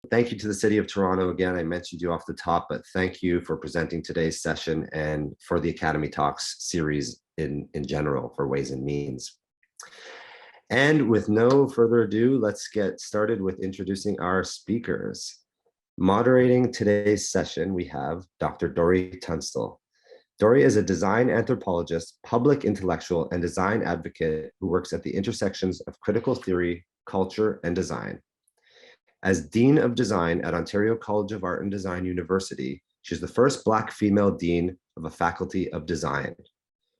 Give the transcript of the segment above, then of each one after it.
thank you to the City of Toronto again. I mentioned you off the top, but thank you for presenting today's session and for the Academy Talks series in general for Ways and Means. And with no further ado, let's get started with introducing our speakers. Moderating today's session, we have Dr. Dori Tunstall. Dori is a design anthropologist, public intellectual, and design advocate who works at the intersections of critical theory, culture, and design. As Dean of Design at Ontario College of Art and Design University, she's the first Black female dean of a faculty of design.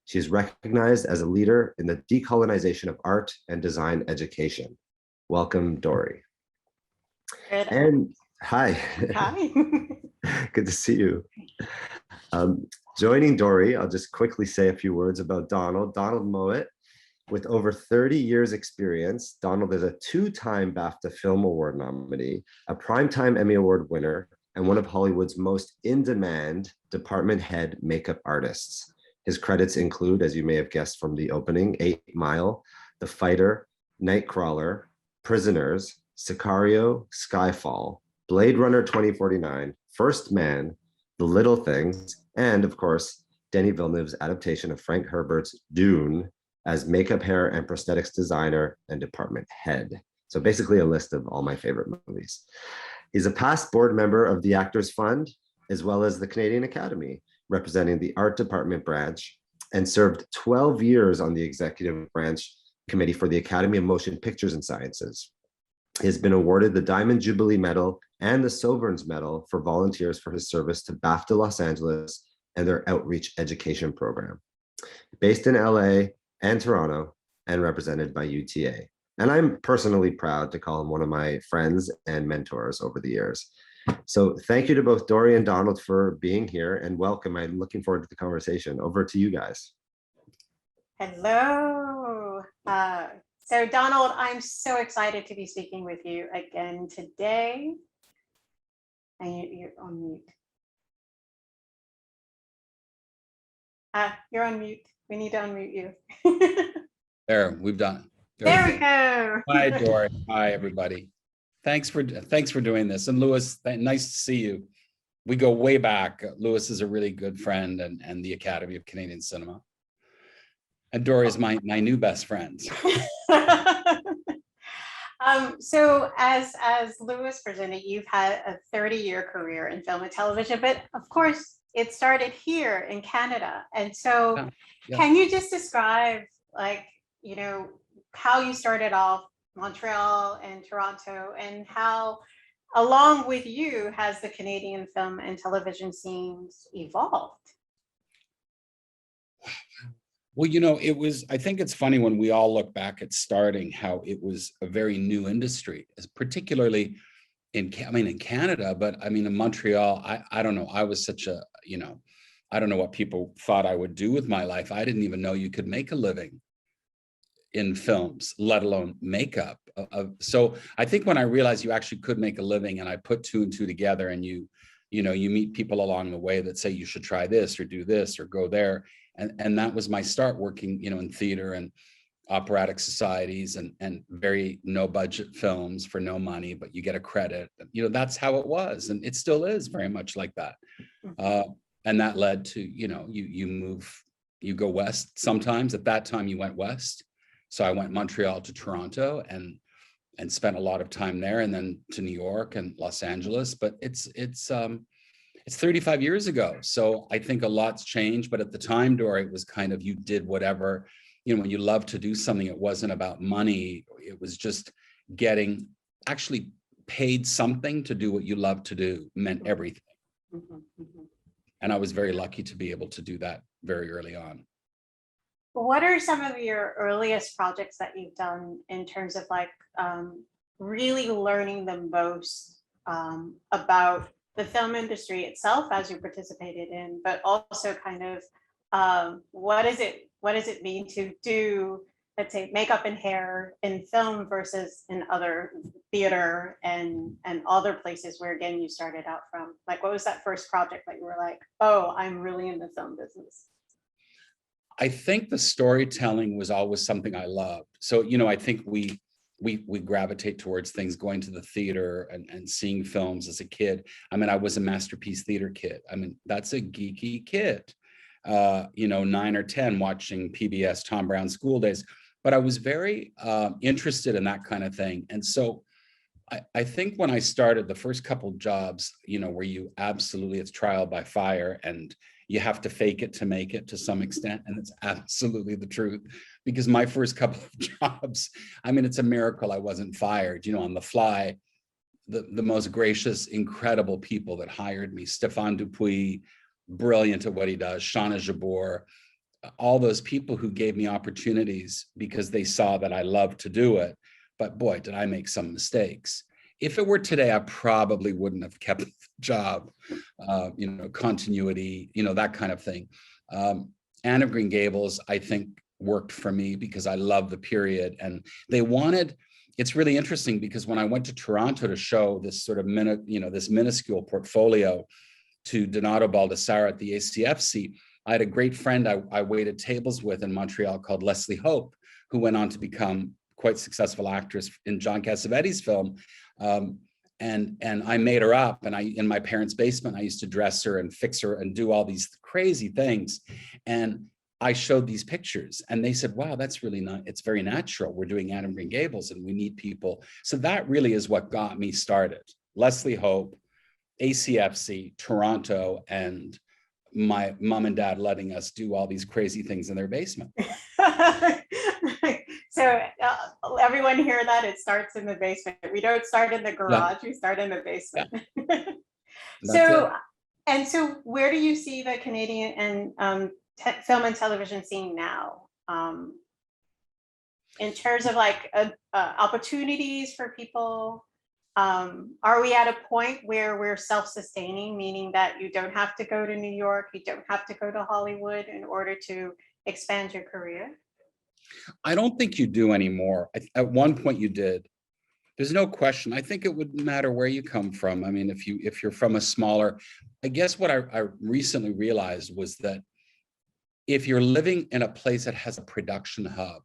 She is recognized as a leader in the decolonization of art and design education. Welcome, Dori. Good. And hi. Hi. Good to see you. Joining Dori, I'll just quickly say a few words about Donald. Donald Mowat, with over 30 years experience, Donald is a two-time BAFTA Film Award nominee, a Primetime Emmy Award winner, and one of Hollywood's most in-demand department head makeup artists. His credits include, as you may have guessed from the opening, 8 Mile, The Fighter, Nightcrawler, Prisoners, Sicario, Skyfall, Blade Runner 2049, First Man, The Little Things, and of course, Denis Villeneuve's adaptation of Frank Herbert's Dune as makeup, hair, and prosthetics designer and department head. So basically a list of all my favorite movies. He's a past board member of the Actors Fund, as well as the Canadian Academy, representing the art department branch, and served 12 years on the executive branch committee for the Academy of Motion Pictures and Sciences. He has been awarded the Diamond Jubilee Medal and the Sovereign's Medal for volunteers for his service to BAFTA Los Angeles and their outreach education program. Based in LA and Toronto and represented by UTA. And I'm personally proud to call him one of my friends and mentors over the years. So thank you to both Dori and Donald for being here, and welcome. I'm looking forward to the conversation. Over to you guys. Hello. So Donald, I'm so excited to be speaking with you again today. And you're on mute. You're on mute. We need to unmute you. There, we've done it. There we go. Hi, Dori. Hi, everybody. Thanks for doing this. And Louis, nice to see you. We go way back. Louis is a really good friend and the Academy of Canadian Cinema. And Dori is my new best friend. So as Louis presented, you've had a 30-year career in film and television, but of course it started here in Canada. And so Can you just describe, like, you know, how you started off Montreal and Toronto, and how along with you has the Canadian film and television scenes evolved? Well, you know, I think it's funny when we all look back at starting, how it was a very new industry, particularly in Canada, but I mean, in Montreal, I don't know. I was such a, you know, I don't know what people thought I would do with my life. I didn't even know you could make a living in films, let alone makeup. So I think when I realized you actually could make a living, and I put 2 and 2 together, and you meet people along the way that say you should try this or do this or go there. And that was my start working, you know, in theater and operatic societies and very no budget films for no money, but you get a credit. You know, that's how it was. And it still is very much like that. And that led to, you know, you go west sometimes. At that time you went west. So I went Montreal to Toronto and spent a lot of time there, and then to New York and Los Angeles. But it's 35 years ago. So I think a lot's changed. But at the time, Dori, it was kind of, you did whatever, you know, when you love to do something, it wasn't about money. It was just getting actually paid something to do what you love to do, meant everything. And I was very lucky to be able to do that very early on. What are some of your earliest projects that you've done in terms of like really learning the most about the film industry itself as you participated in, but also kind of what does it mean to do, let's say, makeup and hair in film versus in other theater and other places where, again, you started out from? Like, what was that first project that you were like, oh, I'm really in the film business? I think the storytelling was always something I loved. So, you know, I think we we gravitate towards things, going to the theater and seeing films as a kid. I mean, I was a Masterpiece Theater kid. I mean, that's a geeky kid, 9 or 10 watching PBS Tom Brown School Days. But I was very interested in that kind of thing. And so I think when I started the first couple jobs, where you absolutely, it's trial by fire and you have to fake it to make it to some extent. And it's absolutely the truth, because my first couple of jobs, I mean, it's a miracle I wasn't fired, on the fly. The most gracious, incredible people that hired me, Stéphane Dupuis, brilliant at what he does, Shauna Jabor, all those people who gave me opportunities because they saw that I loved to do it. But boy, did I make some mistakes. If it were today, I probably wouldn't have kept the job, continuity, that kind of thing. Anne of Green Gables, I think, worked for me because I love the period. And they wanted, it's really interesting because when I went to Toronto to show this sort of this minuscule portfolio to Donato Baldessara at the ACFC, I had a great friend I waited tables with in Montreal called Leslie Hope, who went on to become quite successful actress in John Cassavetes' film. And I made her up, and in my parents' basement, I used to dress her and fix her and do all these crazy things. And I showed these pictures and they said, wow, that's really not, it's very natural. We're doing Anne of Green Gables and we need people. So that really is what got me started. Leslie Hope, ACFC, Toronto, and my mom and dad letting us do all these crazy things in their basement. So everyone hear that? It starts in the basement. We don't start in the garage, we start in the basement. So where do you see the Canadian and film and television scene now? In terms of like opportunities for people? Are we at a point where we're self-sustaining, meaning that you don't have to go to New York, you don't have to go to Hollywood in order to expand your career? I don't think you do anymore. At one point you did. There's no question. I think it would matter where you come from. I mean, if you're from a smaller, I guess what I recently realized was that if you're living in a place that has a production hub,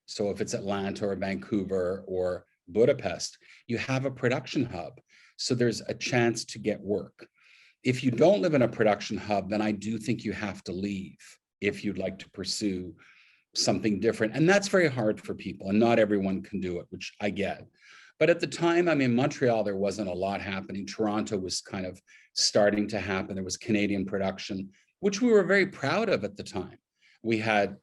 so if it's Atlanta or Vancouver or Budapest, you have a production hub. So there's a chance to get work. If you don't live in a production hub, then I do think you have to leave if you'd like to pursue something different. And that's very hard for people, and not everyone can do it, which I get. But at the time, I mean, Montreal, there wasn't a lot happening. Toronto was kind of starting to happen. There was Canadian production, which we were very proud of at the time. We had,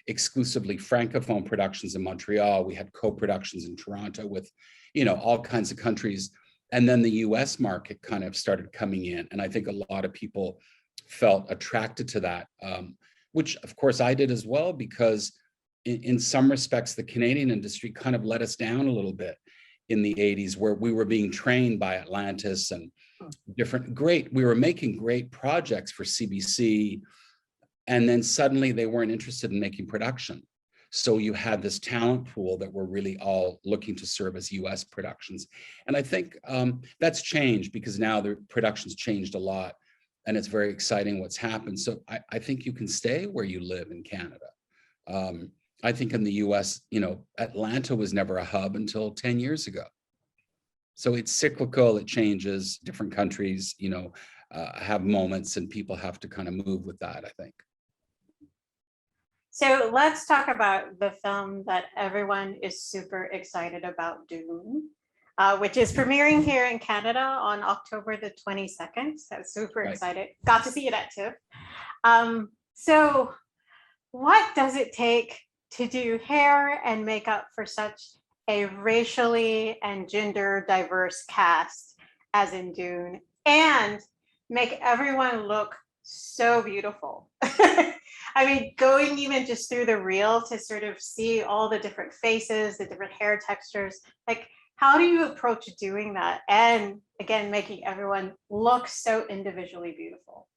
exclusively Francophone productions in Montreal. We had co-productions in Toronto with, all kinds of countries. And then the US market kind of started coming in. And I think a lot of people felt attracted to that, which of course I did as well, because in some respects, the Canadian industry kind of let us down a little bit in the 80s, where we were being trained by Atlantis and we were making great projects for CBC. And then suddenly they weren't interested in making production. So you had this talent pool that were really all looking to serve as US productions. And I think that's changed, because now the production's changed a lot and it's very exciting what's happened. So I think you can stay where you live in Canada. I think in the US, Atlanta was never a hub until 10 years ago. So it's cyclical, it changes, different countries, have moments, and people have to kind of move with that, I think. So let's talk about the film that everyone is super excited about, Dune, which is premiering here in Canada on October the 22nd. So super excited. Got to see it at TIFF. So what does it take to do hair and makeup for such a racially and gender diverse cast as in Dune, and make everyone look so beautiful? I mean, going even just through the reel to sort of see all the different faces, the different hair textures, like how do you approach doing that? And again, making everyone look so individually beautiful.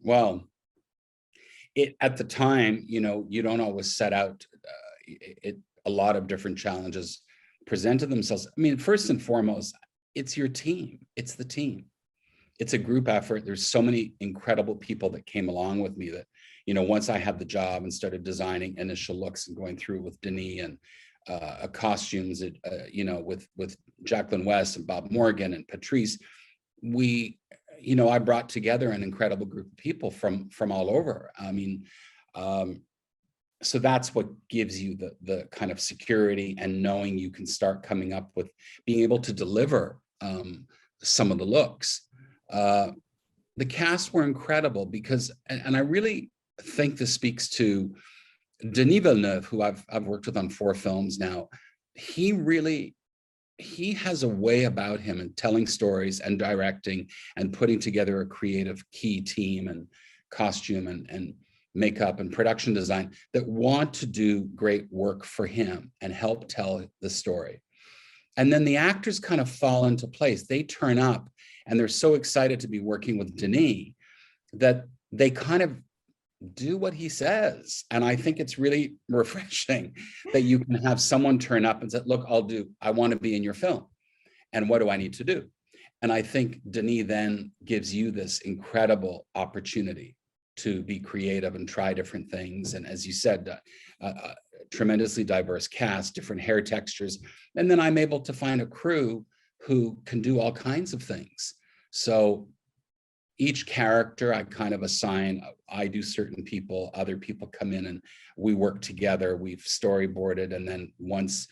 Well, at the time, you don't always set out, a lot of different challenges presented themselves. I mean, first and foremost, it's your team. It's the team. it's a group effort. There's so many incredible people that came along with me that, once I had the job and started designing initial looks and going through with Denis and costumes, with Jacqueline West and Bob Morgan and Patrice, I brought together an incredible group of people from all over. I mean, so that's what gives you the kind of security and knowing you can start coming up with being able to deliver some of the looks. The casts were incredible because, and I really think this speaks to Denis Villeneuve, who I've worked with on 4 films now. He has a way about him in telling stories and directing and putting together a creative key team and costume and makeup and production design that want to do great work for him and help tell the story. And then the actors kind of fall into place. They turn up and they're so excited to be working with Denis that they kind of do what he says. And I think it's really refreshing that you can have someone turn up and say, look, I want to be in your film. And what do I need to do? And I think Denis then gives you this incredible opportunity to be creative and try different things. And as you said, tremendously diverse cast, different hair textures. And then I'm able to find a crew who can do all kinds of things. So each character I kind of assign, I do certain people, other people come in and we work together, we've storyboarded. And then once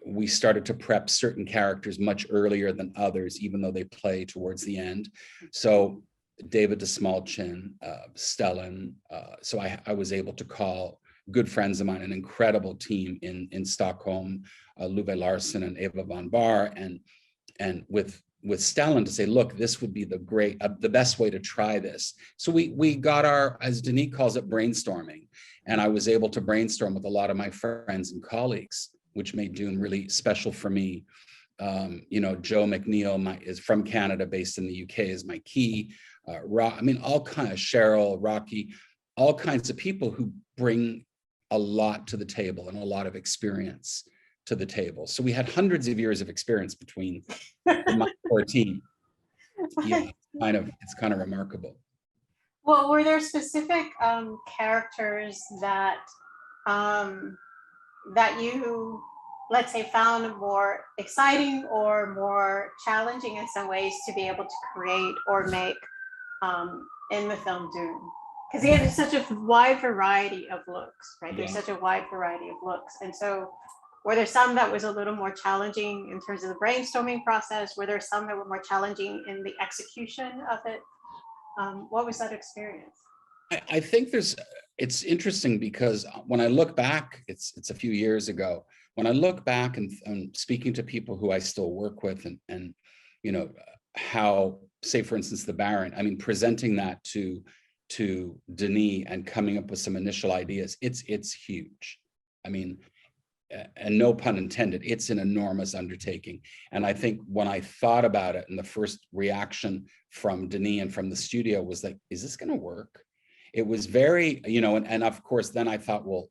we started to prep certain characters much earlier than others, even though they play towards the end. So David DeSmalchin, Stellan. So I was able to call good friends of mine, an incredible team in Stockholm, Luve Larsson and Eva von Bar, and with Stellan to say, look, this would be the best way to try this. So we got our, as Denis calls it, brainstorming. And I was able to brainstorm with a lot of my friends and colleagues, which made Dune really special for me. Joe McNeil is from Canada, based in the UK, is my key. All kinds of Cheryl, Rocky, all kinds of people who bring a lot to the table and a lot of experience to the table. So we had hundreds of years of experience between my core team. Yeah, it's kind of remarkable. Well, were there specific characters that you, let's say, found more exciting or more challenging in some ways to be able to create or make in the film Dune? Because he has such a wide variety of looks, right? There's such a wide variety of looks. And so were there some that was a little more challenging in terms of the brainstorming process? Were there some that were more challenging in the execution of it? What was that experience? I think it's interesting because when I look back, it's a few years ago, when I look back and speaking to people who I still work with and how, say, for instance, the Baron, presenting that to Denis and coming up with some initial ideas, it's huge. And no pun intended, it's an enormous undertaking. And I think when I thought about it, and the first reaction from Denis and from the studio was like, is this going to work? It was very, and of course, then I thought, well,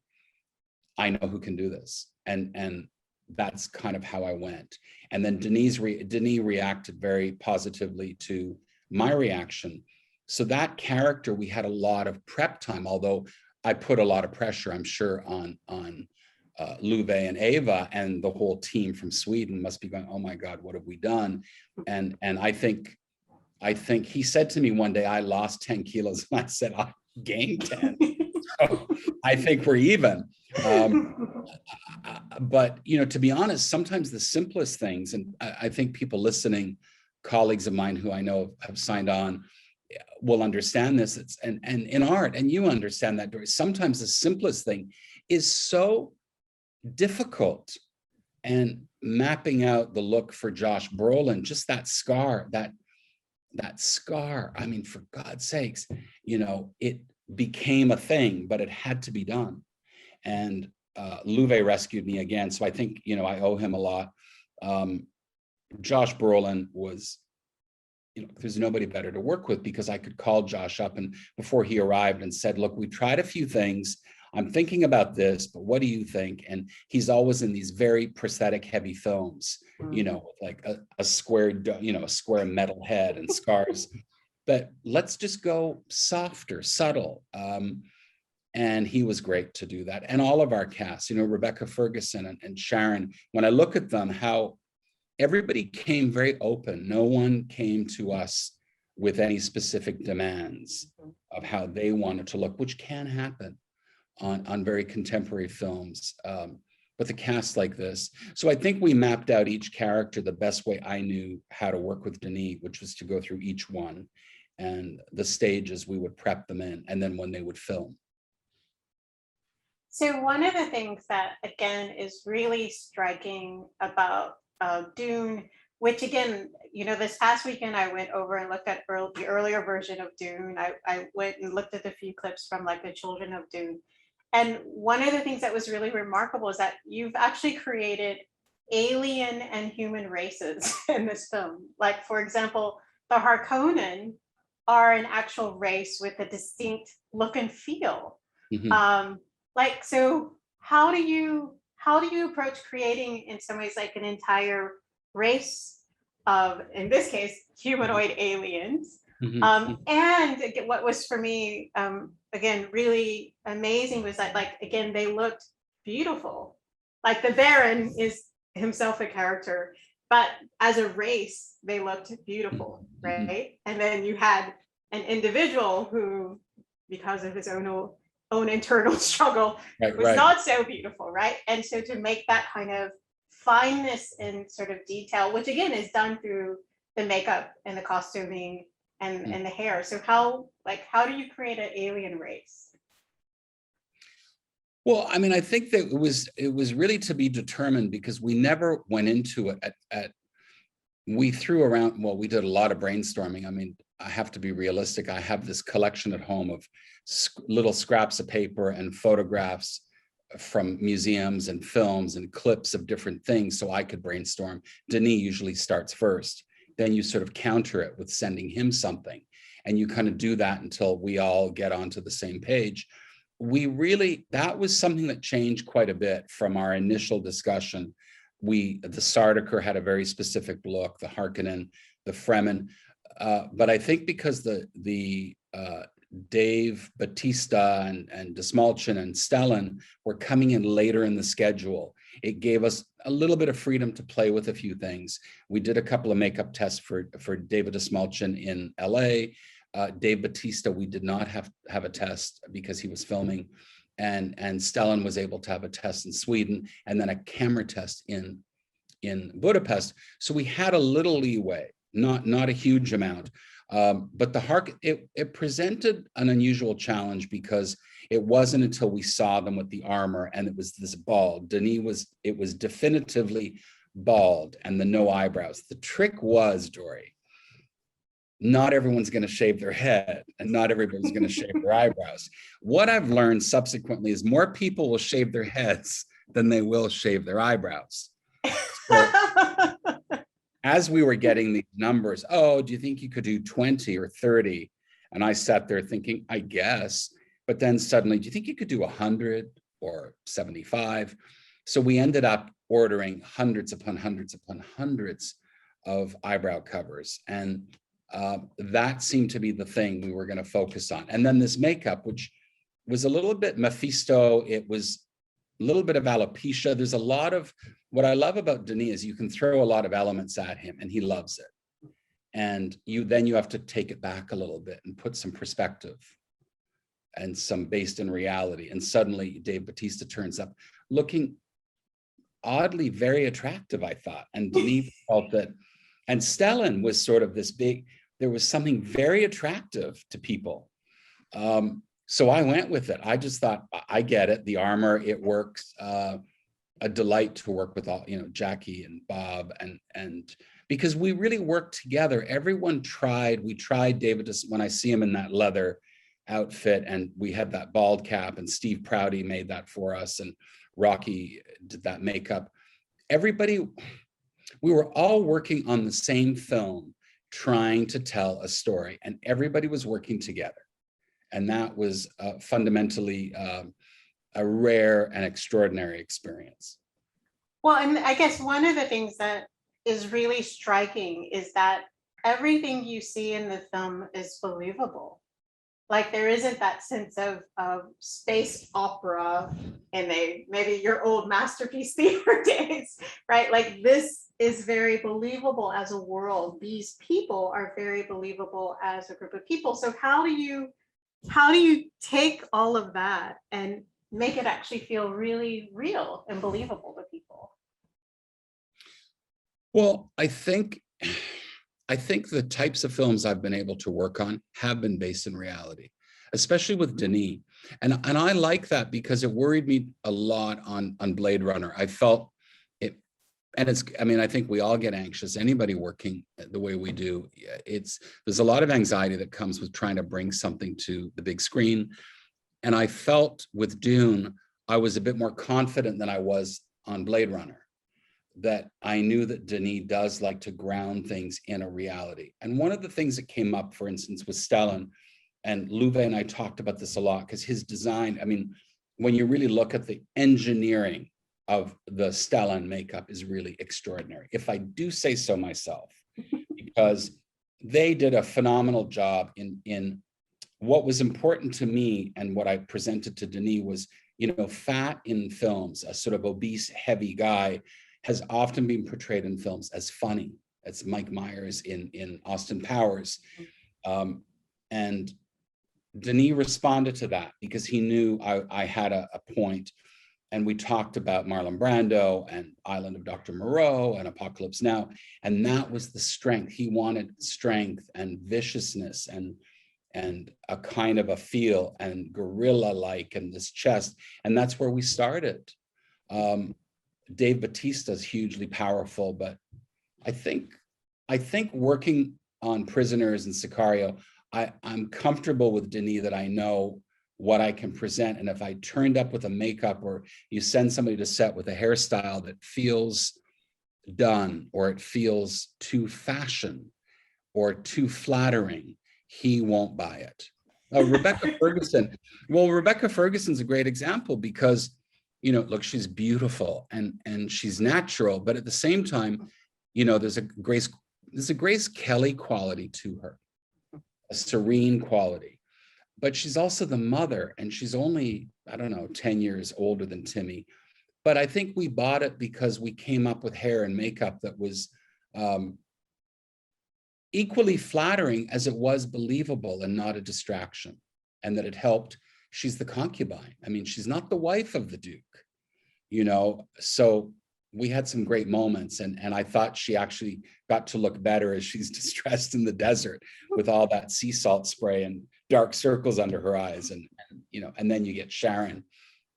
I know who can do this. And that's kind of how I went. And then Denis reacted very positively to my reaction. So that character, we had a lot of prep time, although I put a lot of pressure, I'm sure, on Luve and Eva, and the whole team from Sweden must be going, oh my God, what have we done? And I think he said to me one day, I lost 10 kilos. And I said, I gained 10. So I think we're even. But, to be honest, sometimes the simplest things, and I think people listening, colleagues of mine who I know have signed on, will understand this. And in art, and you understand that, Dori, sometimes the simplest thing is so difficult. And mapping out the look for Josh Brolin, just that scar, that scar, for God's sakes, it became a thing, but it had to be done. And Luve rescued me again. So I think, I owe him a lot. Josh Brolin was, there's nobody better to work with, because I could call Josh up and before he arrived and said, look, we tried a few things. I'm thinking about this, but what do you think? And he's always in these very prosthetic heavy films, you know, like a square, you know, a square metal head and scars. But let's just go softer, subtle. And he was great to do that. And all of our cast, you know, Rebecca Ferguson and Sharon, when I look at them, how everybody came very open. No one came to us with any specific demands of how they wanted to look, which can happen on very contemporary films. But the cast like this. So I think we mapped out each character the best way I knew how to work with Denis, which was to go through each one and the stages we would prep them in, and then when they would film. So one of the things that, again, is really striking about Dune, which again, you know, this past weekend I went over and looked at the earlier version of Dune. I went and looked at a few clips from like the children of Dune. And one of the things that was really remarkable is that you've actually created alien and human races in this film. Like, for example, the Harkonnen are an actual race with a distinct look and feel. Mm-hmm. Like, so how do you approach creating in some ways like an entire race of, in this case, humanoid aliens? Mm-hmm. And what was for me, again, really amazing was that, like, again, they looked beautiful. Like the Baron is himself a character, but as a race, they looked beautiful, Mm-hmm. right? And then you had an individual who, because of his own internal struggle, was not so beautiful, right? And so to make that kind of fineness and sort of detail, which again is done through the makeup and the costuming and the hair. So how do you create an alien race? Well, I mean, I think that it was really to be determined, because we never went into it we threw around, well, we did a lot of brainstorming. I mean, I have to be realistic. I have this collection at home of little scraps of paper and photographs from museums and films and clips of different things, so I could brainstorm. Denis usually starts first. Then you sort of counter it with sending him something. And you kind of do that until we all get onto the same page. That was something that changed quite a bit from our initial discussion. The Sardaukar had a very specific look, the Harkonnen, the Fremen. But I think because the Dave Bautista and Desmalchin and Stellan were coming in later in the schedule, it gave us a little bit of freedom to play with a few things. We did a couple of makeup tests for David Desmalchin in LA. Dave Bautista, we did not have a test because he was filming. And Stellan was able to have a test in Sweden, and then a camera test in Budapest. So we had a little leeway, not a huge amount. But it presented an unusual challenge, because it wasn't until we saw them with the armor and it was this bald. Denis was definitively bald and the no eyebrows. The trick was, Dori, not everyone's going to shave their head and not everybody's going to shave their eyebrows. What I've learned subsequently is more people will shave their heads than they will shave their eyebrows. So, as we were getting these numbers, oh, do you think you could do 20 or 30? And I sat there thinking, I guess. But then suddenly, do you think you could do 100 or 75? So we ended up ordering hundreds upon hundreds upon hundreds of eyebrow covers. And that seemed to be the thing we were going to focus on. And then this makeup, which was a little bit Mephisto, it was a little bit of alopecia. There's a lot of, what I love about Denis is you can throw a lot of elements at him and he loves it. And then you have to take it back a little bit and put some perspective and some based in reality. And suddenly Dave Bautista turns up looking oddly very attractive, I thought. And Denis felt that, and Stellan was sort of this big, there was something very attractive to people. So I went with it. I just thought, I get it. The armor, it works. A delight to work with all, Jackie and Bob, and because we really worked together. Everyone tried. We tried David, when I see him in that leather outfit, and we had that bald cap, and Steve Prouty made that for us, and Rocky did that makeup. Everybody, we were all working on the same film, trying to tell a story, and everybody was working together. And that was fundamentally a rare and extraordinary experience. Well, and I guess one of the things that is really striking is that everything you see in the film is believable. Like there isn't that sense of space opera in maybe your old Masterpiece Theater days, right? Like this is very believable as a world. These people are very believable as a group of people. So how do you take all of that and make it actually feel really real and believable to people? Well, I think the types of films I've been able to work on have been based in reality, especially with Denis. And I like that because it worried me a lot on Blade Runner. I felt it, and I think we all get anxious, anybody working the way we do. There's a lot of anxiety that comes with trying to bring something to the big screen. And I felt with Dune, I was a bit more confident than I was on Blade Runner, that I knew that Denis does like to ground things in a reality. And one of the things that came up, for instance, with Stellan, and Louve and I talked about this a lot, because his design, when you really look at the engineering of the Stellan makeup is really extraordinary, if I do say so myself, because they did a phenomenal job in what was important to me. And what I presented to Denis was, fat in films, a sort of obese, heavy guy, has often been portrayed in films as funny. It's Mike Myers in Austin Powers. And Denis responded to that because he knew I had a point. And we talked about Marlon Brando and Island of Dr. Moreau and Apocalypse Now. And that was the strength. He wanted strength and viciousness and a kind of a feel and gorilla-like in this chest. And that's where we started. Dave Bautista's hugely powerful, but I think working on Prisoners and Sicario, I'm comfortable with Denis that I know what I can present. And if I turned up with a makeup, or you send somebody to set with a hairstyle that feels done, or it feels too fashion or too flattering, he won't buy it. Rebecca Ferguson's a great example because look, she's beautiful and she's natural, but at the same time, there's a Grace Kelly quality to her, a serene quality, but she's also the mother, and she's only, 10 years older than Timmy. But I think we bought it because we came up with hair and makeup that was equally flattering as it was believable and not a distraction, and that it helped. She's the concubine. She's not the wife of the Duke, so we had some great moments, and I thought she actually got to look better as she's distressed in the desert with all that sea salt spray and dark circles under her eyes, and then you get Sharon,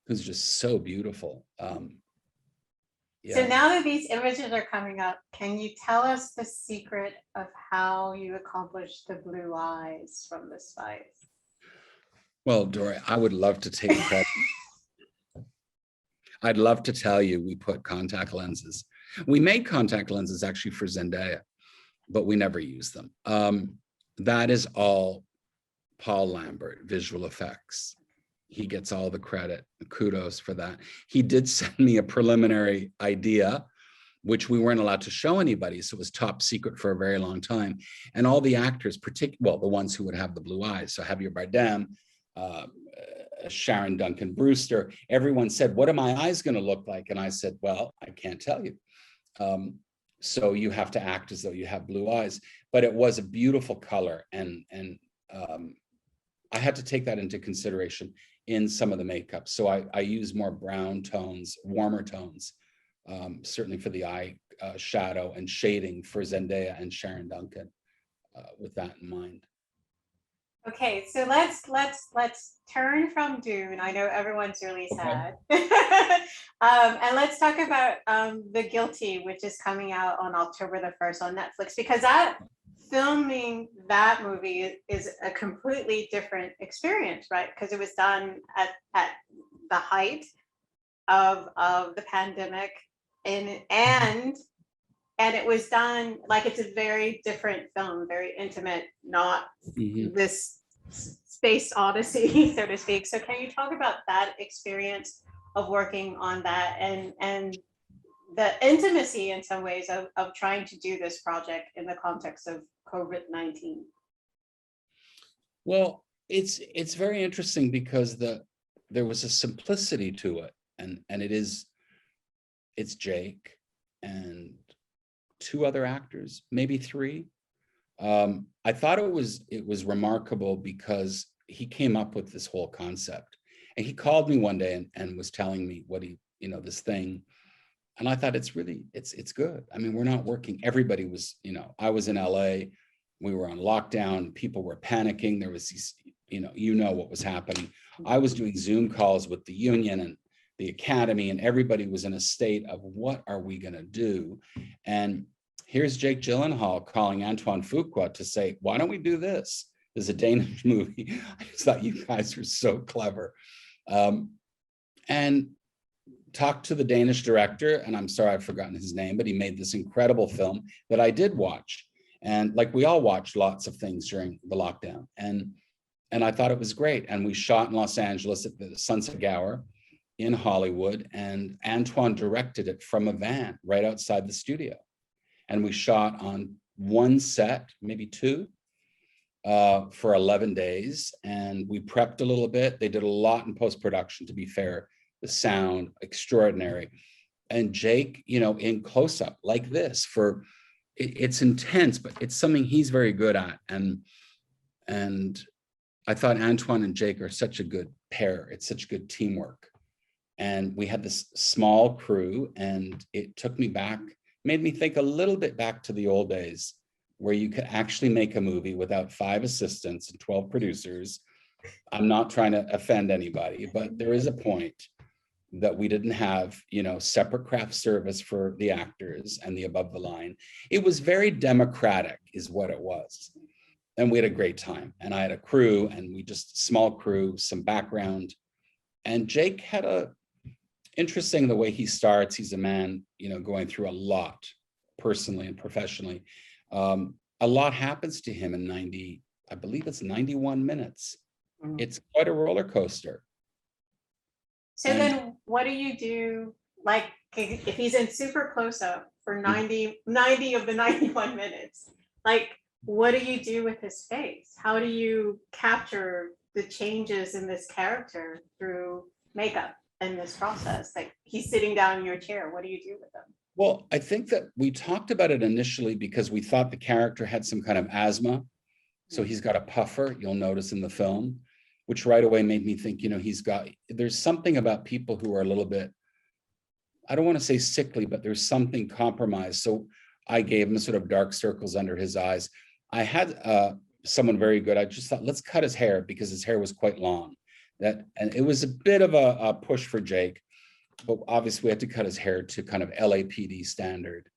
who's just so beautiful. So now that these images are coming up, can you tell us the secret of how you accomplished the blue eyes from the spice? Well, Dori, I would love to take credit. I'd love to tell you we put contact lenses. We made contact lenses actually for Zendaya, but we never used them. That is all Paul Lambert, visual effects. He gets all the credit. Kudos for that. He did send me a preliminary idea, which we weren't allowed to show anybody, so it was top secret for a very long time. And all the actors, the ones who would have the blue eyes, so Javier Bardem, Sharon Duncan Brewster, everyone said, what are my eyes going to look like? And I said, well, I can't tell you. So you have to act as though you have blue eyes. But it was a beautiful color, and I had to take that into consideration in some of the makeup. So I use more brown tones, warmer tones, certainly for the eye shadow and shading for Zendaya and Sharon Duncan, with that in mind. Okay, so let's turn from Dune. I know everyone's really sad. And let's talk about The Guilty, which is coming out on October the 1st on Netflix, because filming that movie is a completely different experience, right? Because it was done at the height of the pandemic, and it was done like, it's a very different film, very intimate, not this space odyssey, so to speak. So can you talk about that experience of working on that and the intimacy in some ways of trying to do this project in the context of COVID-19? Well, it's very interesting because there was a simplicity to it, and it's Jake and two other actors, maybe three. I thought it was remarkable because he came up with this whole concept, and he called me one day and was telling me what this thing, and I thought it's good. I mean, we're not working. Everybody was, I was in LA, we were on lockdown, people were panicking. There was these, what was happening. I was doing Zoom calls with the union and the Academy, and everybody was in a state of what are we going to do? And here's Jake Gyllenhaal calling Antoine Fuqua to say, why don't we do this? There's a Danish movie. I just thought you guys were so clever. And talked to the Danish director, and I'm sorry I've forgotten his name, but he made this incredible film that I did watch. And like we all watched lots of things during the lockdown. And I thought it was great. And we shot in Los Angeles at the Sunset Gower in Hollywood, and Antoine directed it from a van right outside the studio. And we shot on one set, maybe two, for 11 days. And we prepped a little bit. They did a lot in post-production, to be fair. The sound, extraordinary. And Jake, in close-up like this, it's intense, but it's something he's very good at. And I thought Antoine and Jake are such a good pair. It's such good teamwork. And we had this small crew, and it took me back, made me think a little bit back to the old days where you could actually make a movie without 5 assistants and 12 producers. I'm not trying to offend anybody, but there is a point that we didn't have, separate craft service for the actors and the above the line. It was very democratic is what it was. And we had a great time. And I had a crew, and we just small crew, some background. And Jake had interesting the way he starts. He's a man, going through a lot personally and professionally. A lot happens to him in 91 minutes. Mm-hmm. It's quite a roller coaster. So then what do you do? Like if he's in super close up for 90 of the 91 minutes, like what do you do with his face? How do you capture the changes in this character through makeup in this process? Like he's sitting down in your chair. What do you do with him? Well, I think that we talked about it initially because we thought the character had some kind of asthma. So he's got a puffer, you'll notice in the film, which right away made me think, there's something about people who are a little bit, I don't want to say sickly, but there's something compromised. So I gave him sort of dark circles under his eyes. I had someone very good. I just thought, let's cut his hair because his hair was quite long. And it was a bit of a push for Jake, but obviously we had to cut his hair to kind of LAPD standard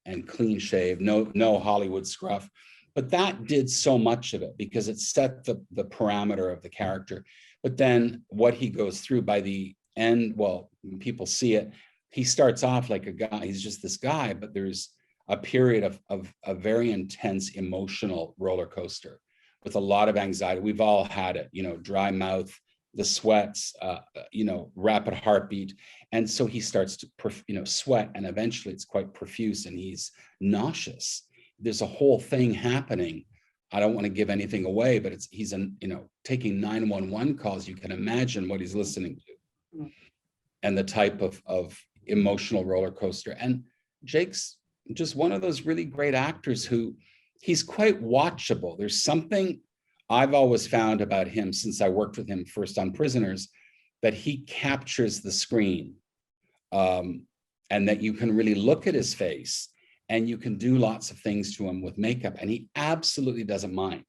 and clean shave, no Hollywood scruff. But that did so much of it because it set the parameter of the character. But then what he goes through by the end, well, when people see it, he starts off like a guy, he's just this guy, but there's a period of a very intense emotional roller coaster with a lot of anxiety. We've all had it, dry mouth, the sweats, rapid heartbeat. And so he starts to, sweat, and eventually it's quite profuse and he's nauseous. There's a whole thing happening. I don't want to give anything away, but he's taking 911 calls. You can imagine what he's listening to and the type of emotional roller coaster. And Jake's just one of those really great actors who he's quite watchable. There's something I've always found about him since I worked with him first on Prisoners, that he captures the screen, and that you can really look at his face and you can do lots of things to him with makeup, and he absolutely doesn't mind.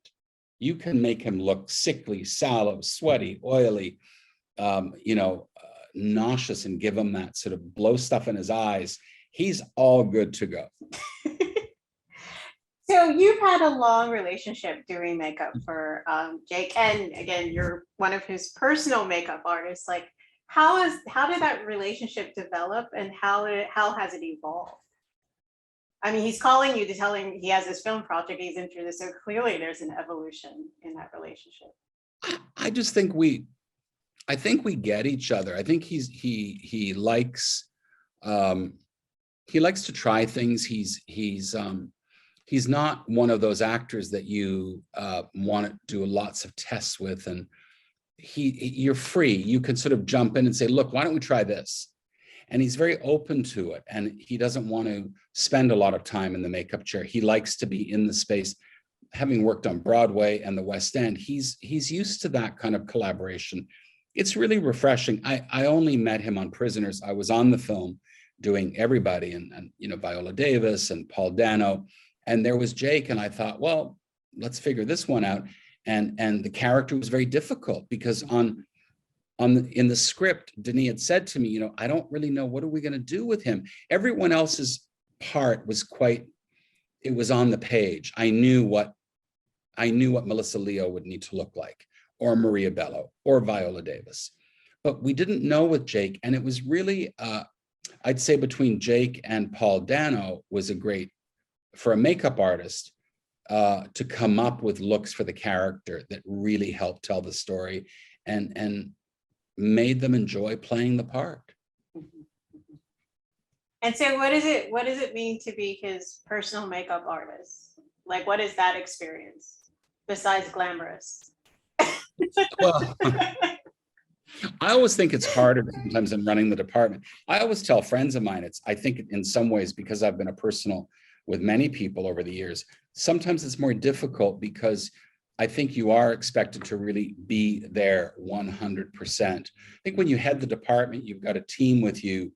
You can make him look sickly, sallow, sweaty, oily, nauseous, and give him that sort of blow stuff in his eyes. He's all good to go. So you've had a long relationship doing makeup for Jake, and again, you're one of his personal makeup artists. Like, how did that relationship develop, and how has it evolved? I mean, he's calling you to tell him he has this film project he's interested in, so clearly there's an evolution in that relationship. I just think I think we get each other. I think he likes to try things. He's not one of those actors that you want to do lots of tests with, and you're free. You can sort of jump in and say, look, why don't we try this? And he's very open to it, and he doesn't want to spend a lot of time in the makeup chair. He likes to be in the space. Having worked on Broadway and the West End, he's used to that kind of collaboration. It's really refreshing. I only met him on Prisoners. I was on the film doing everybody, and you know, Viola Davis and Paul Dano, and there was Jake, and I thought, well, let's figure this one out. And the character was very difficult because in the script, Denis had said to me, you know, I don't really know, what are we going to do with him? Everyone else's part was it was on the page. I knew what Melissa Leo would need to look like, or Maria Bello, or Viola Davis. But we didn't know with Jake, and it was really, I'd say between Jake and Paul Dano was a great, for a makeup artist, to come up with looks for the character that really helped tell the story and made them enjoy playing the part. And so what does it mean to be his personal makeup artist? Like, what is that experience besides glamorous? Well, I always think it's harder sometimes than running the department. I always tell friends of mine, I think in some ways, because I've been a personal with many people over the years, sometimes it's more difficult because I think you are expected to really be there 100%. I think when you head the department, you've got a team with you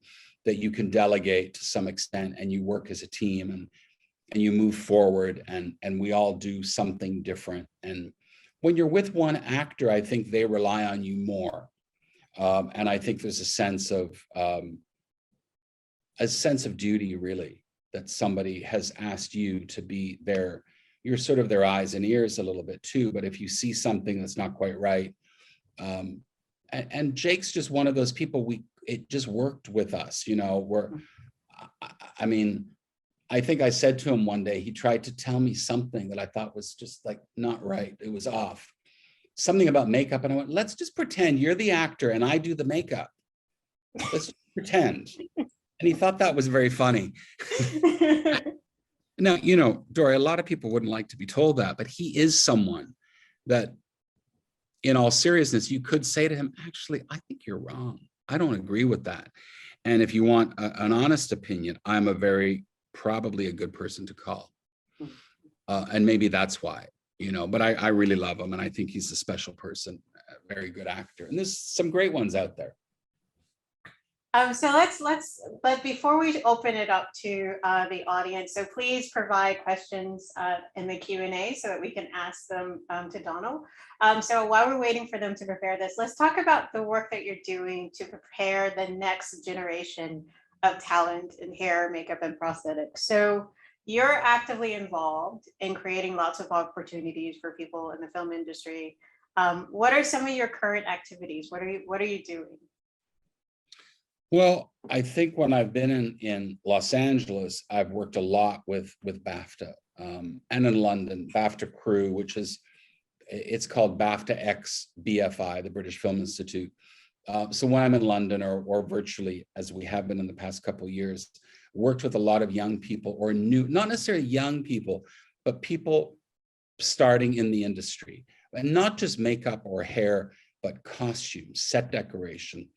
that you can delegate to some extent, and you work as a team, and you move forward, and we all do something different. And when you're with one actor, I think they rely on you more. And I think there's a sense of duty, really, that somebody has asked you to be there. You're sort of their eyes and ears a little bit too, but if you see something that's not quite right, and Jake's just one of those people, it just worked with us, you know, I mean, I think I said to him one day, he tried to tell me something that I thought was just like not right. It was off. Something about makeup. And I went, let's just pretend you're the actor and I do the makeup. Let's just pretend. And he thought that was very funny. Now, you know, Dori, a lot of people wouldn't like to be told that, but he is someone that, in all seriousness, you could say to him, actually, I think you're wrong. I don't agree with that. And if you want an honest opinion, I'm probably a good person to call. And maybe that's why, you know, but I really love him. And I think he's a special person, a very good actor. And there's some great ones out there. So but before we open it up to the audience, so please provide questions in the Q&A so that we can ask them to Donald. So while we're waiting for them to prepare this, let's talk about the work that you're doing to prepare the next generation of talent in hair, makeup, and prosthetics. So you're actively involved in creating lots of opportunities for people in the film industry. What are some of your current activities? What are you doing? Well, I think when I've been in Los Angeles, I've worked a lot with BAFTA, and in London, BAFTA Crew, it's called BAFTA X BFI, the British Film Institute. So when I'm in London or virtually, as we have been in the past couple of years, worked with a lot of young people, or new, not necessarily young people, but people starting in the industry, and not just makeup or hair, but costumes, set decoration.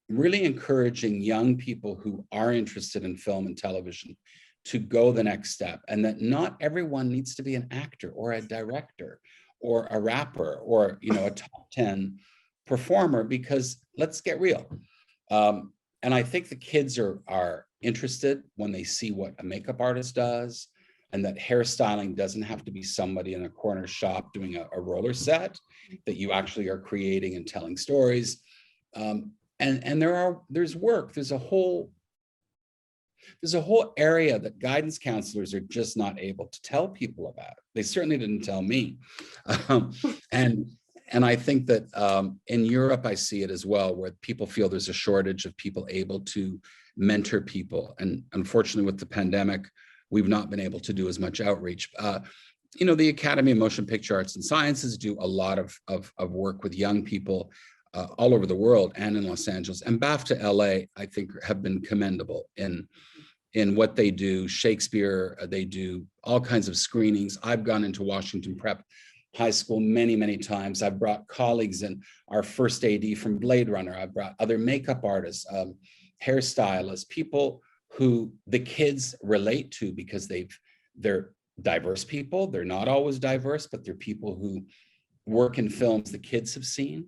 Really encouraging young people who are interested in film and television to go the next step, and that not everyone needs to be an actor or a director or a rapper or, you know, a top 10 performer, because let's get real. And I think the kids are interested when they see what a makeup artist does, and that hairstyling doesn't have to be somebody in a corner shop doing a roller set, that you actually are creating and telling stories. And there's work, there's a whole area that guidance counselors are just not able to tell people about. They certainly didn't tell me. And I think that in Europe, I see it as well, where people feel there's a shortage of people able to mentor people. And unfortunately, with the pandemic, we've not been able to do as much outreach. the Academy of Motion Picture Arts and Sciences do a lot of work with young people all over the world and in Los Angeles. And BAFTA LA, I think, have been commendable in what they do. Shakespeare, they do all kinds of screenings. I've gone into Washington Prep High School many, many times. I've brought colleagues in, our first AD from Blade Runner. I've brought other makeup artists, hairstylists, people who the kids relate to because they're diverse people. They're not always diverse, but they're people who work in films the kids have seen.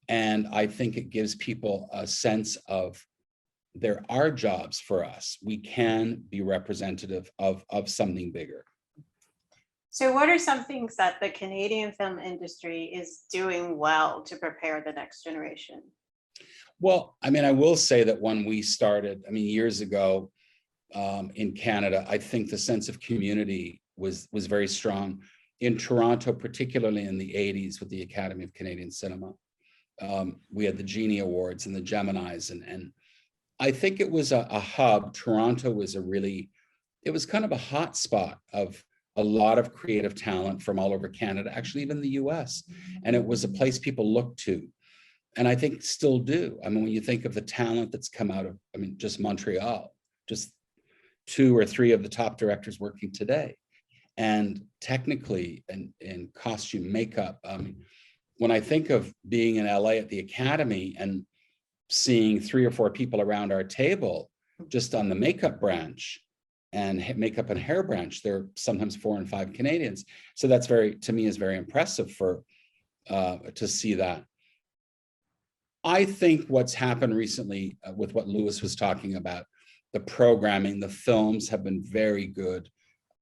And I think it gives people a sense of there are jobs for us. We can be representative of something bigger. So what are some things that the Canadian film industry is doing well to prepare the next generation? Well, I mean, I will say that when we started, I mean, years ago in Canada, I think the sense of community was very strong. In Toronto, particularly in the 80s with the Academy of Canadian Cinema, we had the Genie Awards and the Geminis, and I think it was a hub. Toronto was it was kind of a hot spot of a lot of creative talent from all over Canada, actually even the US. And it was a place people looked to. And I think still do. I mean, when you think of the talent that's come out of, I mean, just Montreal, just 2 or 3 of the top directors working today. And technically, in costume, makeup, when I think of being in LA at the Academy and seeing 3 or 4 people around our table, just on the makeup branch and makeup and hair branch, there are sometimes 4 and 5 Canadians. So that's to me, is very impressive to see that. I think what's happened recently with what Lewis was talking about, the programming, the films have been very good.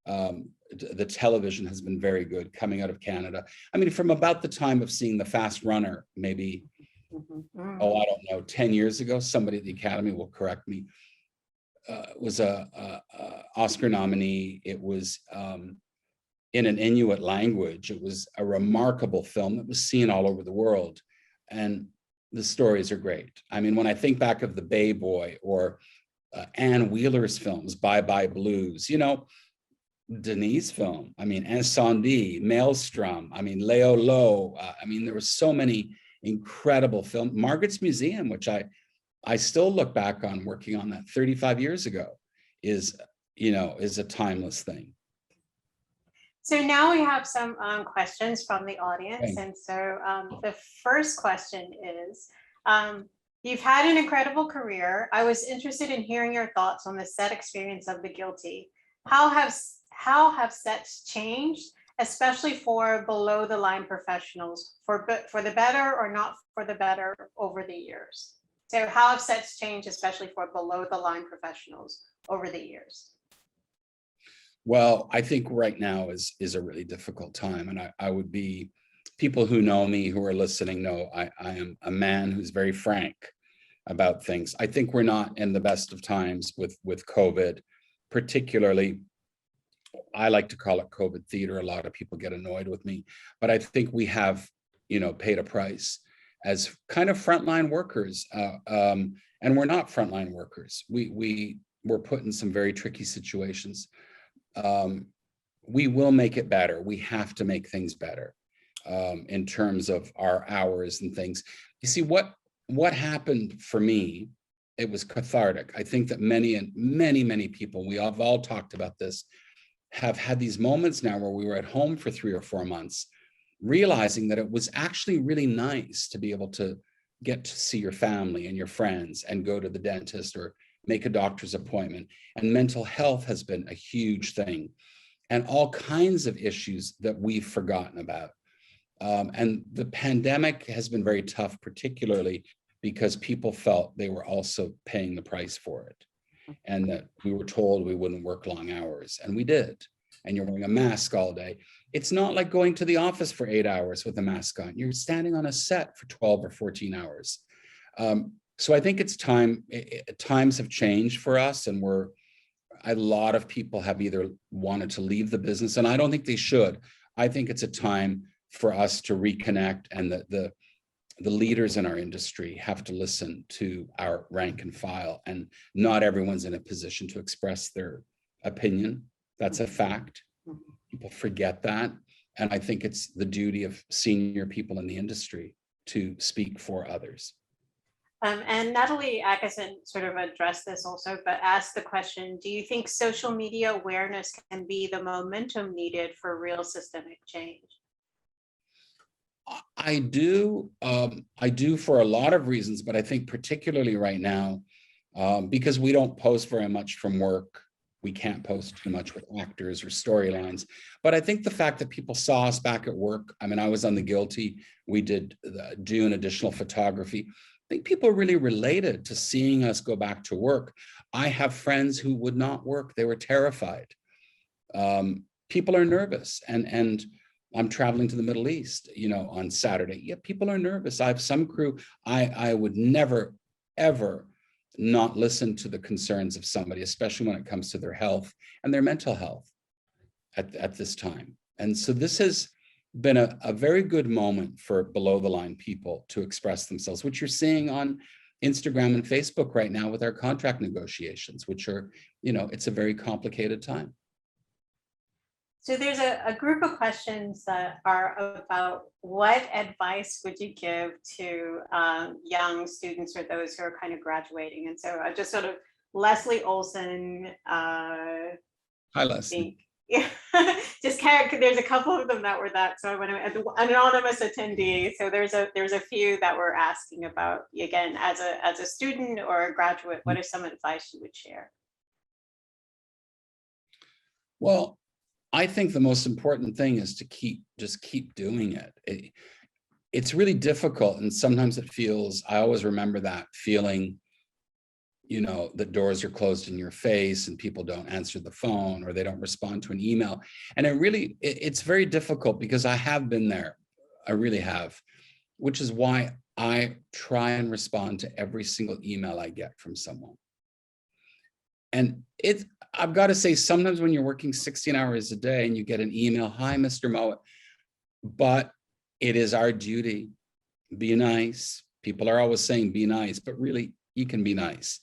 The television has been very good coming out of Canada. I mean, from about the time of seeing The Fast Runner, maybe, I don't know, 10 years ago, somebody at the Academy will correct me, was a Oscar nominee. It was in an Inuit language. It was a remarkable film that was seen all over the world. And the stories are great. I mean, when I think back of The Bay Boy or Ann Wheeler's films, Bye Bye Blues, Denis film, I mean, Incendie, Maelstrom, I mean, Leo Lo, I mean, there were so many incredible films. Margaret's Museum, which I still look back on working on that 35 years ago, is a timeless thing. So now we have some questions from the audience. Okay. And so the first question is, you've had an incredible career. I was interested in hearing your thoughts on the set experience of The Guilty. How have sets changed, especially for below the line professionals, for the better or not for the better over the years? So how have sets changed, especially for below the line professionals over the years? Well, I think right now is a really difficult time. And I would be, people who know me, who are listening, know I am a man who's very frank about things. I think we're not in the best of times with COVID, particularly. I like to call it COVID theater. A lot of people get annoyed with me, but I think we have, paid a price as kind of frontline workers. And we're not frontline workers. We're put in some very tricky situations. We will make it better. We have to make things better in terms of our hours and things. You see, what happened for me, it was cathartic. I think that many people, we have all talked about this, have had these moments now where we were at home for 3 or 4 months, realizing that it was actually really nice to be able to get to see your family and your friends and go to the dentist or make a doctor's appointment. And mental health has been a huge thing, and all kinds of issues that we've forgotten about. And the pandemic has been very tough, particularly because people felt they were also paying the price for it. And that we were told we wouldn't work long hours, and we did. And you're wearing a mask all day. It's not like going to the office for 8 hours with a mask on. You're standing on a set for 12 or 14 hours. So I think it's time. Times have changed for us, and a lot of people have either wanted to leave the business, and I don't think they should. I think it's a time for us to reconnect, and the leaders in our industry have to listen to our rank and file, and not everyone's in a position to express their opinion. That's a fact. People forget that. And I think it's the duty of senior people in the industry to speak for others. And Natalie Atkinson sort of addressed this also, but asked the question, do you think social media awareness can be the momentum needed for real systemic change? I do for a lot of reasons, but I think particularly right now, because we don't post very much from work, we can't post too much with actors or storylines. But I think the fact that people saw us back at work, I mean, I was on The Guilty, we did the Dune additional photography. I think people really related to seeing us go back to work. I have friends who would not work, they were terrified. People are nervous, and I'm traveling to the Middle East, you know, on Saturday. Yeah, people are nervous. I have some crew, I would never, ever not listen to the concerns of somebody, especially when it comes to their health and their mental health at this time. And so this has been a very good moment for below the line people to express themselves, which you're seeing on Instagram and Facebook right now with our contract negotiations, which are, you know, it's a very complicated time. So there's a group of questions that are about what advice would you give to young students or those who are kind of graduating? And so I just sort of, Leslie Olson. Hi, Leslie. Yeah, just there's a couple of them that were that. So I went to an anonymous attendee. So there's a few that were asking about, again, as a student or a graduate, what is some advice you would share? Well, I think the most important thing is to just keep doing it. It's really difficult, and sometimes it feels, I always remember that feeling, you know, that doors are closed in your face and people don't answer the phone or they don't respond to an email. And it's very difficult because I have been there. I really have, which is why I try and respond to every single email I get from someone. And I've got to say, sometimes when you're working 16 hours a day and you get an email, hi, Mr. Mowat, but it is our duty. Be nice. People are always saying be nice, but really you can be nice.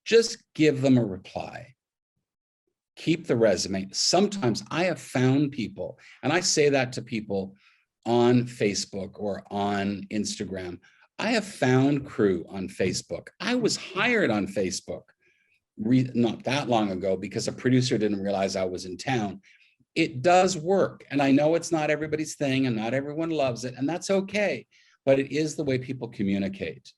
Just give them a reply. Keep the resume. Sometimes I have found people, and I say that to people on Facebook or on Instagram. I have found crew on Facebook. I was hired on Facebook not that long ago because a producer didn't realize I was in town. It does work. And I know it's not everybody's thing and not everyone loves it, and that's okay, but it is the way people communicate.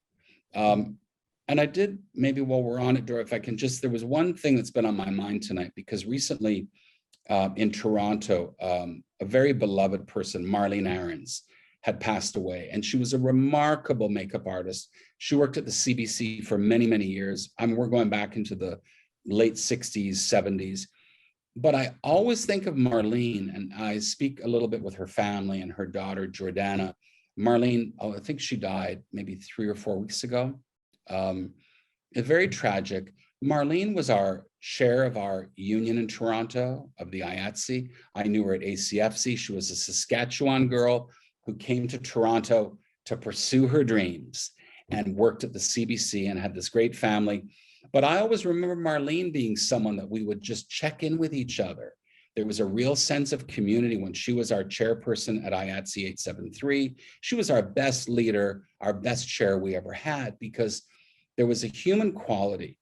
And I did, maybe while we're on it, Dora, if I can just, there was one thing that's been on my mind tonight, because recently in Toronto, a very beloved person, Marlene Aarons, had passed away, and she was a remarkable makeup artist. She worked at the CBC for many, many years. We're going back into the late 60s, 70s. But I always think of Marlene, and I speak a little bit with her family and her daughter, Jordana. Marlene, I think she died maybe 3 or 4 weeks ago. It's very tragic. Marlene was our chair of our union in Toronto, of the IATSE. I knew her at ACFC. She was a Saskatchewan girl who came to Toronto to pursue her dreams and worked at the CBC and had this great family. But I always remember Marlene being someone that we would just check in with each other. There was a real sense of community when she was our chairperson at IATSE 873. She was our best leader, our best chair we ever had, because there was a human quality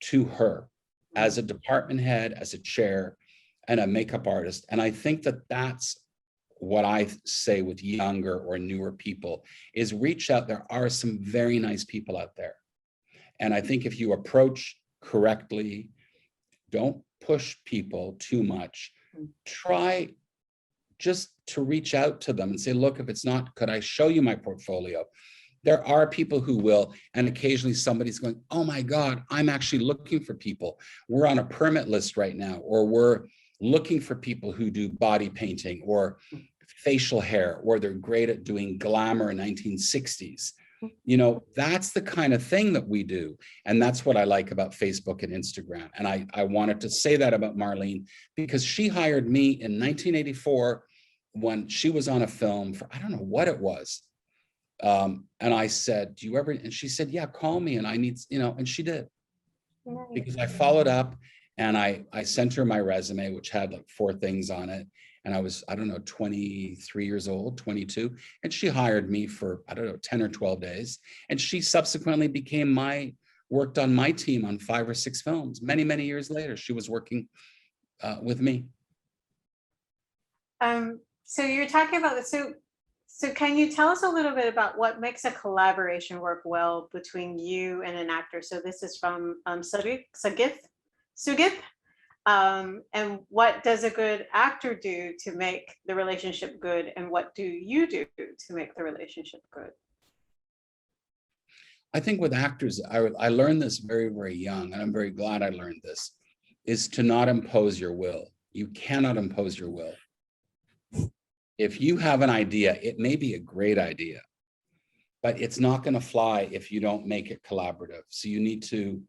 to her as a department head, as a chair, and a makeup artist. And I think that that's what I say with younger or newer people, is reach out. There are some very nice people out there. And I think if you approach correctly, don't push people too much. Try just to reach out to them and say, look, if it's not, could I show you my portfolio? There are people who will, and occasionally somebody's going, oh my God, I'm actually looking for people. We're on a permit list right now, or we're looking for people who do body painting or facial hair, or they're great at doing glamour in 1960s. You know, that's the kind of thing that we do. And that's what I like about Facebook and Instagram. And I wanted to say that about Marlene, because she hired me in 1984 when she was on a film for, I don't know what it was. And I said, do you ever, and she said, yeah, call me. And I need, you know, and she did, because I followed up And I sent her my resume, which had like 4 things on it. And I was, I don't know, 23 years old, 22. And she hired me for, I don't know, 10 or 12 days. And she subsequently worked on my team on 5 or 6 films. Many, many years later, she was working with me. So you're talking about this. So can you tell us a little bit about what makes a collaboration work well between you and an actor? So this is from Sugith. And what does a good actor do to make the relationship good? And what do you do to make the relationship good? I think with actors, I learned this very, very young, and I'm very glad I learned this, is to not impose your will. You cannot impose your will. If you have an idea, it may be a great idea, but it's not going to fly if you don't make it collaborative. So you need to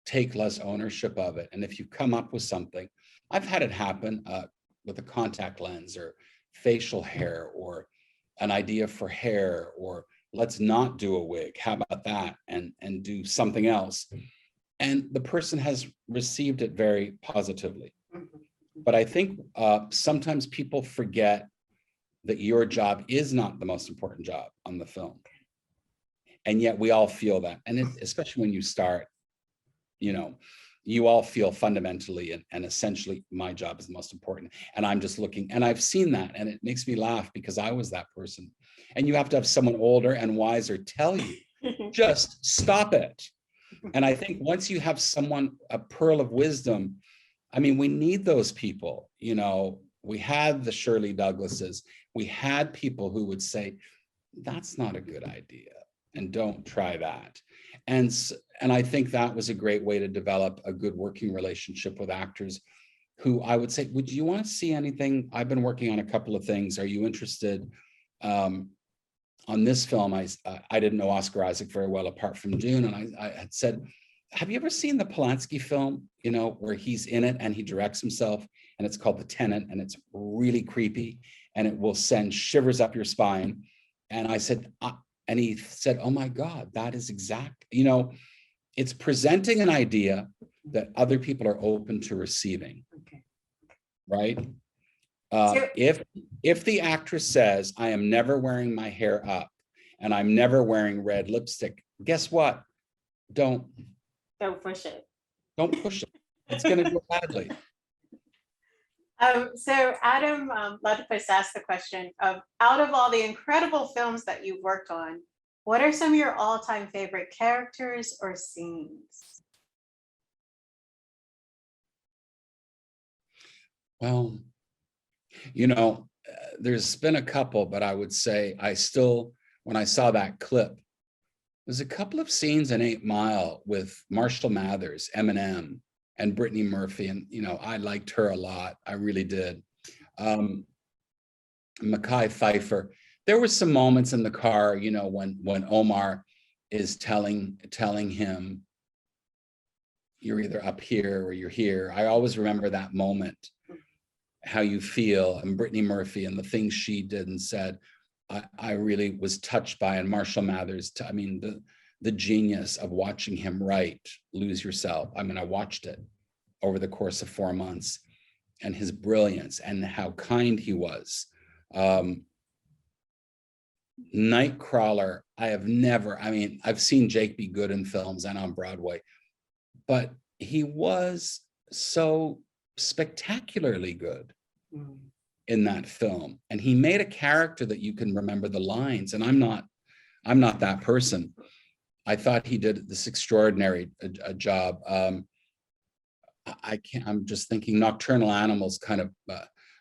take less ownership of it. And if you come up with something, I've had it happen with a contact lens or facial hair or an idea for hair, or let's not do a wig. How about that? And do something else. And the person has received it very positively. But I think sometimes people forget that your job is not the most important job on the film. And yet we all feel that. And especially when you start, you all feel fundamentally and essentially my job is the most important. And I'm just looking, and I've seen that, and it makes me laugh because I was that person. And you have to have someone older and wiser tell you, just stop it. And I think once you have someone, a pearl of wisdom, I mean, we need those people. We had the Shirley Douglases. We had people who would say, that's not a good idea, and don't try that. And I think that was a great way to develop a good working relationship with actors who I would say, would you want to see anything? I've been working on a couple of things. Are you interested? On this film, I didn't know Oscar Isaac very well apart from Dune. And I had said, have you ever seen the Polanski film, where he's in it and he directs himself, and it's called The Tenant, and it's really creepy and it will send shivers up your spine. And I said, and he said, oh my God, that is exact, it's presenting an idea that other people are open to receiving. Okay. Right? If the actress says, I am never wearing my hair up and I'm never wearing red lipstick, guess what? Don't push it. Don't push it. It's going to go badly. So Adam Latipus asked the question of, out of all the incredible films that you've worked on, what are some of your all-time favorite characters or scenes? Well, there's been a couple, but I would say when I saw that clip, there's a couple of scenes in 8 Mile with Marshall Mathers, Eminem, and Brittany Murphy. And, I liked her a lot. I really did. Mekhi Phifer. There were some moments in the car, when Omar is telling him, you're either up here or you're here. I always remember that moment, how you feel, and Brittany Murphy and the things she did and said. I really was touched by, and Marshall Mathers, the genius of watching him write Lose Yourself. I watched it over the course of 4 months, and his brilliance and how kind he was. Nightcrawler, I've seen Jake be good in films and on Broadway, but he was so spectacularly good in that film. And he made a character that you can remember the lines. And I'm not that person. I thought he did this extraordinary job. I'm just thinking Nocturnal Animals kind of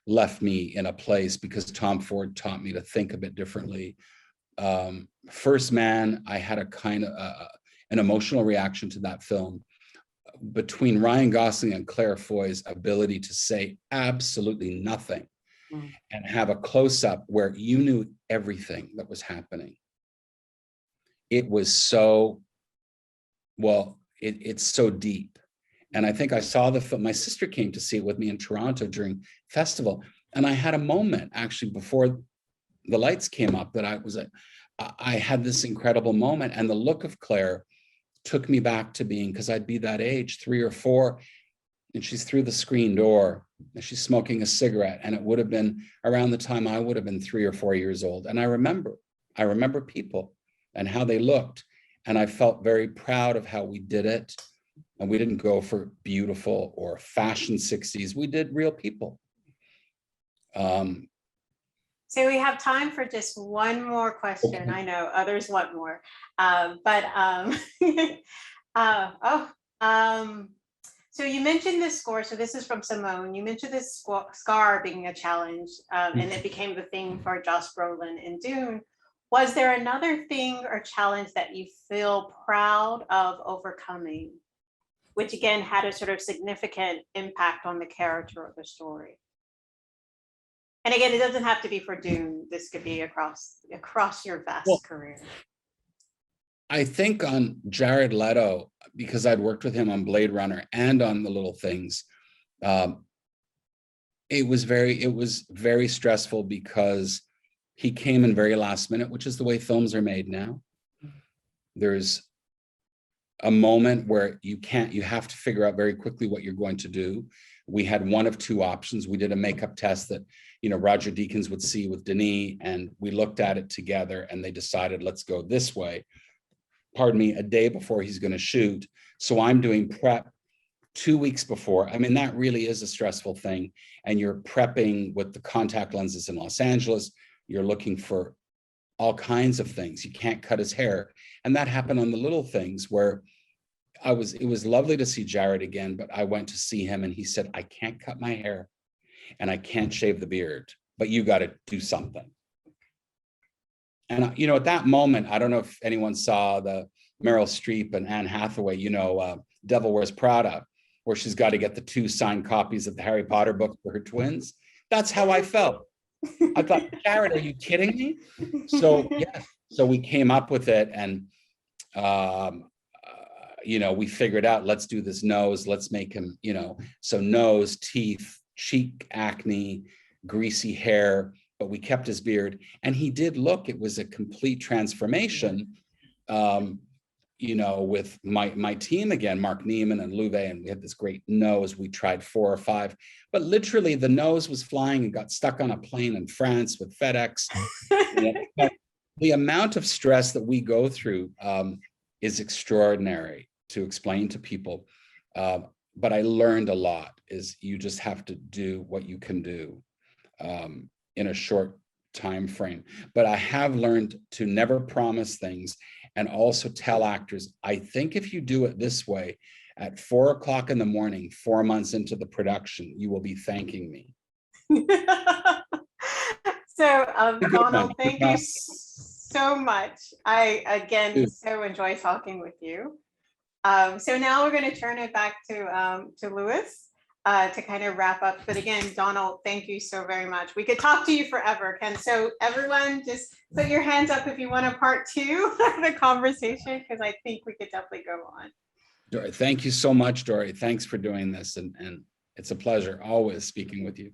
left me in a place because Tom Ford taught me to think a bit differently. First Man, I had a kind of an emotional reaction to that film. Between Ryan Gosling and Claire Foy's ability to say absolutely nothing and have a close-up where you knew everything that was happening. It was so, it's so deep. And I think I saw the film, my sister came to see it with me in Toronto during festival. And I had a moment actually before the lights came up that I had this incredible moment, and the look of Claire took me back to being, because I'd be that age, 3 or 4, and she's through the screen door and she's smoking a cigarette. And it would have been around the time I would have been 3 or 4 years old. And I remember people and how they looked. And I felt very proud of how we did it. And we didn't go for beautiful or fashion 60s. We did real people. So we have time for just one more question. Okay. I know others want more, so you mentioned this score. So this is from Simone. You mentioned this scar being a challenge, and it became the thing for Josh Brolin in Dune. Was there another thing or challenge that you feel proud of overcoming, which again had a sort of significant impact on the character of the story? And again, it doesn't have to be for Dune. This could be across your vast career. I think on Jared Leto, because I'd worked with him on Blade Runner and on The Little Things, it was very stressful because he came in very last minute, which is the way films are made now. There's a moment where you have to figure out very quickly what you're going to do. We had one of two options. We did a makeup test that, Roger Deakins would see with Denis, and we looked at it together and they decided, let's go this way. Pardon me, a day before he's going to shoot. So I'm doing prep 2 weeks before. I mean, that really is a stressful thing. And you're prepping with the contact lenses in Los Angeles. You're looking for all kinds of things. You can't cut his hair. And that happened on The Little Things, where it was lovely to see Jared again, but I went to see him and he said, I can't cut my hair and I can't shave the beard, but you got to do something. And, at that moment, I don't know if anyone saw the Meryl Streep and Anne Hathaway, Devil Wears Prada, where she's got to get the 2 signed copies of the Harry Potter book for her twins. That's how I felt. I thought, Jared, are you kidding me? So, yeah, so we came up with it and, we figured out, let's do this nose, let's make him, so nose, teeth, cheek acne, greasy hair, but we kept his beard. And he did look, it was a complete transformation, with my team again, Mark Neiman and Louvet, and we had this great nose. We tried 4 or 5, but literally the nose was flying and got stuck on a plane in France with FedEx. The amount of stress that we go through is extraordinary to explain to people. But I learned a lot, is you just have to do what you can do in a short time frame. But I have learned to never promise things, and also tell actors, I think if you do it this way, at 4 o'clock in the morning, 4 months into the production, you will be thanking me. So, Donald, thank you so much. I, again, so enjoy talking with you. So now we're going to turn it back to Louis to kind of wrap up. But again, Donald, thank you so very much. We could talk to you forever, Ken. So everyone, just put your hands up if you want a part 2 of the conversation, because I think we could definitely go on. Dori, thank you so much, Dori. Thanks for doing this. And it's a pleasure always speaking with you.